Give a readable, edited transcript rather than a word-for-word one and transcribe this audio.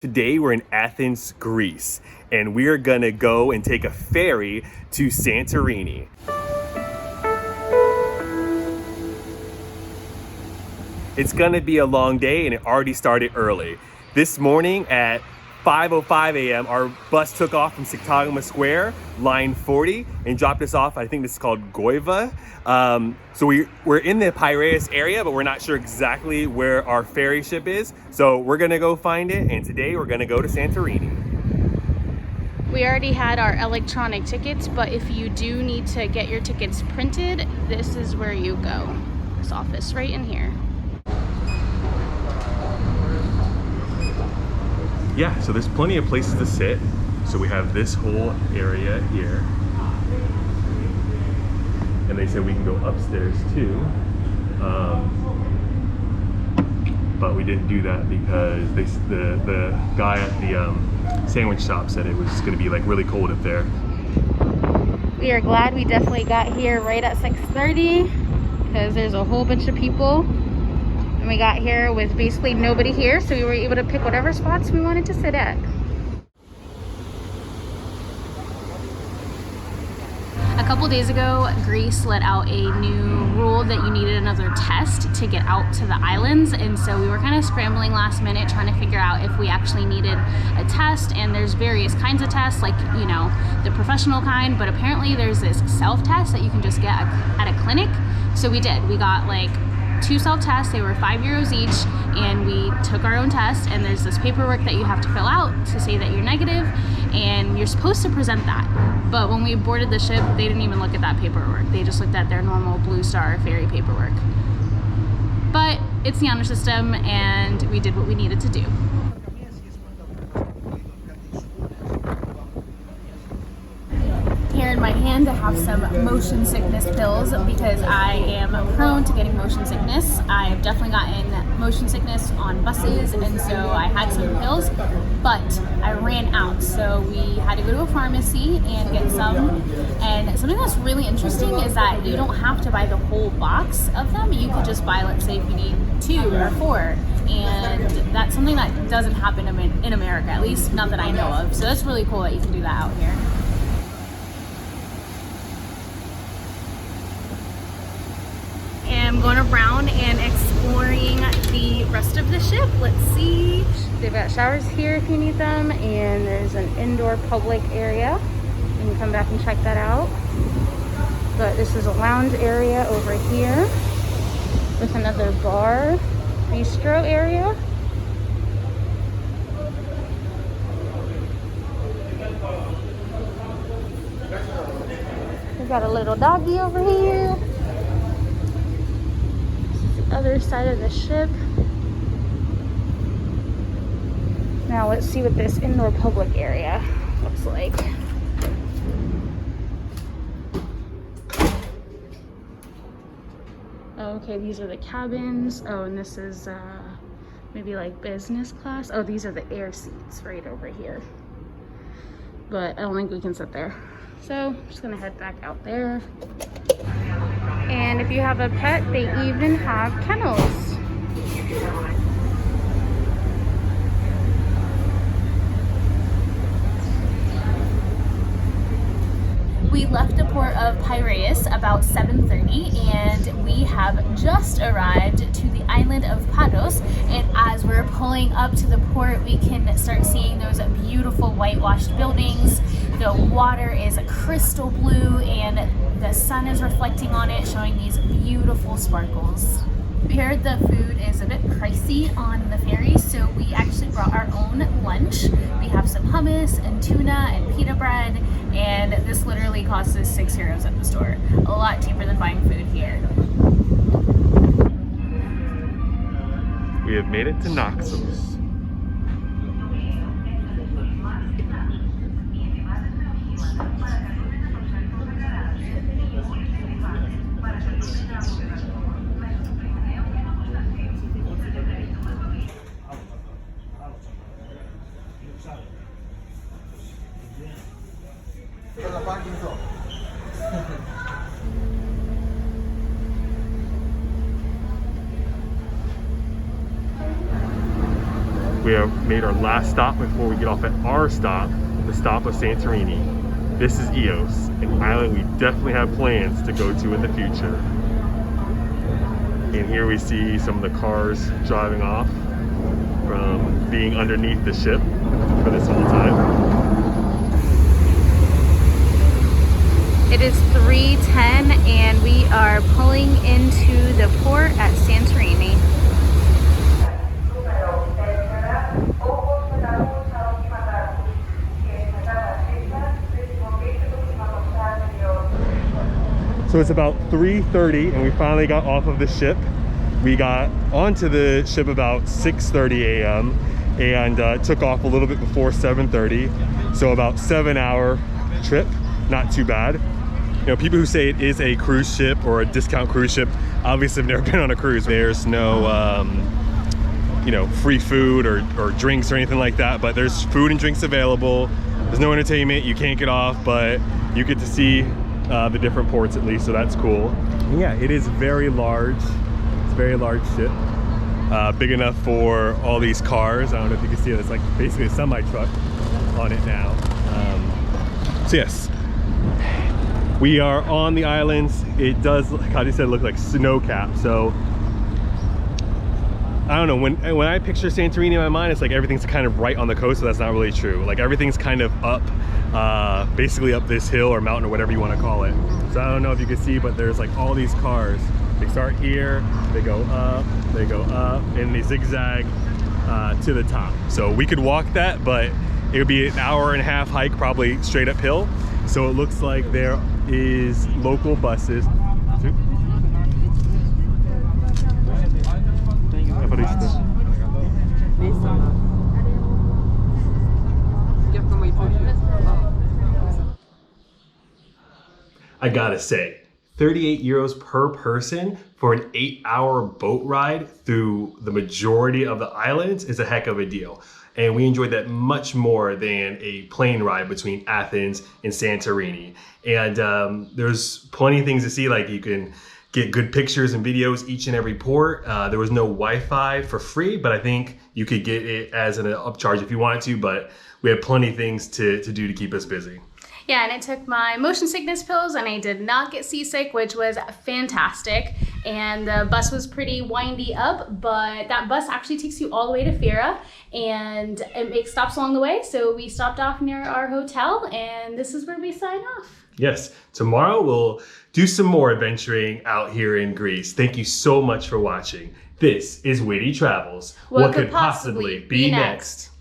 Today we're in Athens, Greece, and we are gonna go and take a ferry to Santorini. It's gonna be a long day and it already started early. This morning at 5:05 a.m. our bus took off from Syctagma Square, line 40, and dropped us off. I think this is called Goiva. So we're in the Piraeus area, but we're not sure exactly where our ferry ship is. So we're gonna go find it, and today we're gonna go to Santorini. We already had our electronic tickets, but if you do need to get your tickets printed, this is where you go. This office right in here. Yeah, so there's plenty of places to sit. So we have this whole area here. And they said we can go upstairs too. But we didn't do that because the guy at the sandwich shop said it was gonna be like really cold up there. We are glad we definitely got here right at 6:30 because there's a whole bunch of people. And we got here with basically nobody here, so we were able to pick whatever spots we wanted to sit at. A couple days ago, Greece let out a new rule that you needed another test to get out to the islands, and so we were kind of scrambling last minute trying to figure out if we actually needed a test. And there's various kinds of tests, like, you know, the professional kind, but apparently there's this self-test that you can just get at a clinic. So we did. We got like 2 self-tests. They were €5 each, and we took our own test, and there's this paperwork that you have to fill out to say that you're negative, and you're supposed to present that. But when we boarded the ship, they didn't even look at that paperwork. They just looked at their normal Blue Star ferry paperwork. But it's the honor system, and we did what we needed to do. Here in my hand I have some motion sickness pills because I am prone to getting motion sickness. I've definitely gotten motion sickness on buses, and so I had some pills, but I ran out, so we had to go to a pharmacy and get some. And something that's really interesting is that you don't have to buy the whole box of them. You could just buy, let's say if you need 2 or 4, and that's something that doesn't happen in America, at least not that I know of. So that's really cool that you can do that out here. I'm going around and exploring the rest of the ship. Let's see. They've got showers here if you need them, and there's an indoor public area. You can come back and check that out. But this is a lounge area over here with another bar, bistro area. We've got a little doggy over here. Other side of the ship. Now let's see what this indoor public area looks like. Okay, these are the cabins. Oh, and this is maybe like business class. Oh, these are the air seats right over here. But I don't think we can sit there. So I'm just gonna head back out there. And if you have a pet, they even have kennels. We left the port of Piraeus about 7:30, and we have just arrived to the island of Pados. And as we're pulling up to the port, we can start seeing those beautiful whitewashed buildings. The water is crystal blue, and the sun is reflecting on it, showing these beautiful sparkles. We heard the food is a bit pricey on the ferry, so we actually brought our own lunch. We have some hummus and tuna and pita bread, and this literally cost us €6 at the store. A lot cheaper than buying food here. We have made it to Naxos. We have made our last stop before we get off at our stop, the stop of Santorini. This is Eos, an island we definitely have plans to go to in the future. And here we see some of the cars driving off from being underneath the ship for this whole time. It is 3:10 and we are pulling into the port at Santorini. So it's about 3:30 and we finally got off of the ship. We got onto the ship about 6:30 a.m. and took off a little bit before 7:30. So about 7-hour trip, not too bad. You know, people who say it is a cruise ship or a discount cruise ship obviously have never been on a cruise. There's no you know, free food or drinks or anything like that, but there's food and drinks available. There's no entertainment, you can't get off, but you get to see the different ports at least, so that's cool. Yeah, it is very large. It's a very large ship. Big enough for all these cars. I don't know if you can see it. It's like basically a semi-truck on it now. So yes, we are on the islands. It does, like Katy said, look like snow cap. So I don't know, when I picture Santorini in my mind, it's like everything's kind of right on the coast, so that's not really true. Like everything's kind of up, basically up this hill or mountain or whatever you want to call it. So I don't know if you can see, but there's like all these cars. They start here, they go up, and they zigzag to the top. So we could walk that, but it would be an hour-and-a-half hike, probably straight uphill. So it looks like there is local buses. I gotta say, 38 euros per person for an 8-hour boat ride through the majority of the islands is a heck of a deal. And we enjoyed that much more than a plane ride between Athens and Santorini. And there's plenty of things to see, like you can get good pictures and videos each and every port. There was no Wi-Fi for free, but I think you could get it as an upcharge if you wanted to, but we had plenty of things to do to keep us busy. Yeah, and I took my motion sickness pills and I did not get seasick, which was fantastic. And the bus was pretty windy up, but that bus actually takes you all the way to Thera and it makes stops along the way. So we stopped off near our hotel and this is where we sign off. Yes, tomorrow we'll do some more adventuring out here in Greece. Thank you so much for watching. This is WITY Travels. What could possibly be next?